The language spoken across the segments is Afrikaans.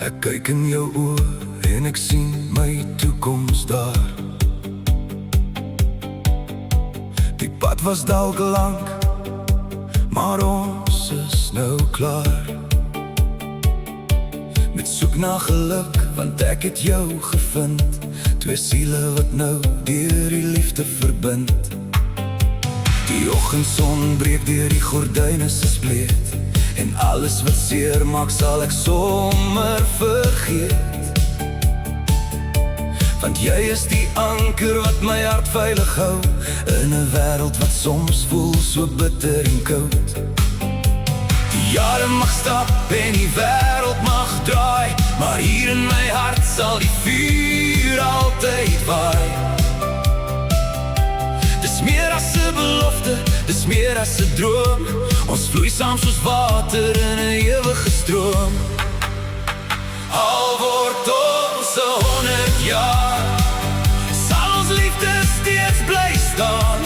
Ek kyk in jou oë en ek sien my toekoms daar. Die pad was dalk lank, maar ons is nou klaar. Met soek na geluk, want ek het jou gevind. Twee siele wat nou deur die liefde verbind. Die oggendson breek deur die gordyne se spleet, en alles wat seer maak sal ek sommer vergeet. Want jy is die anker wat my hart veilig hou, in 'n wêreld wat soms voel so bitter en koud. Die jare mag stap en die wêreld mag draai, maar hier in my hart sal die vuur altyd waai. Dis meer as 'n belofte, dis meer as 'n droom. Ons vloei saam soos water in 'n ewige stroom. Al word ons 100 jaar, sal ons liefde steeds bly staan.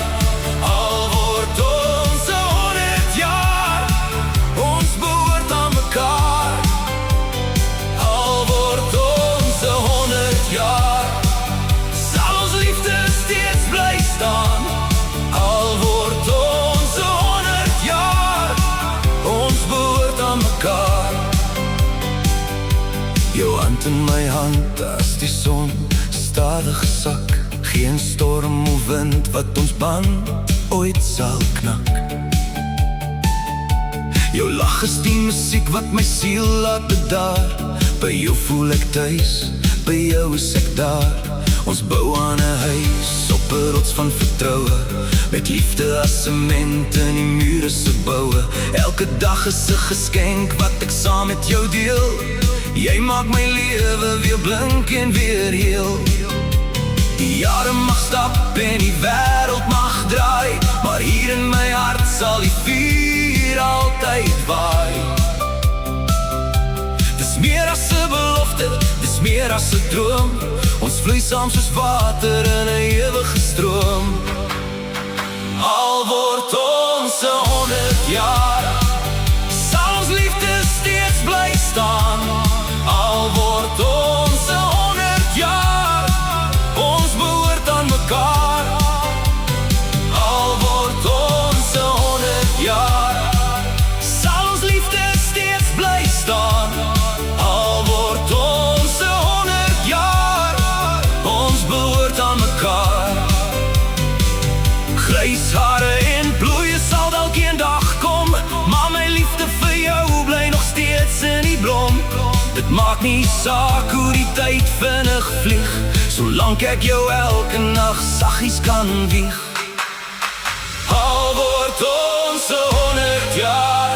Al word ons 100 jaar, ons behoort aan mekaar. Al word ons 100 jaar, sal ons liefde steeds bly staan. Al word ons 100 jaar, ons behoort aan mekaar. Jou hand in my hand as die son stadig sak. Geen storm of wind wat ons band ooit sal knak. Jou lach is die musiek wat my siel laat bedaar. By jou voel ek tuis, by jou is ek daar. Ons bou aan 'n huis op 'n rots van vertroue, met liefde as sement in die mure se boue. Elke dag is 'n geskenk wat ek saam met jou deel. Jy maak my lewe weer blink en weer heel. Die jare mag stap en die wêreld mag draai, maar hier in my hart sal die vuur altyd waai. Dis meer as 'n belofte, dis meer as 'n droom. Ons vloei saam soos water in 'n ewige stroom. Al word ons 100 jaar, sal ons liefde steeds bly staan. Al word ons 100 jaar, ons behoort aan mekaar. Al word ons 100 jaar, sal ons liefde steeds bly staan. Al word ons 100 jaar, ons behoort aan mekaar. Grys hare en bloeie sal dalk eendag kom, maar my liefde vir jou bly nog steeds in die blom. Dit maak nie saak hoe die tyd vinnig vlieg, solank ek jou elke nag saggies kan wieg. Al word ons 100 jaar,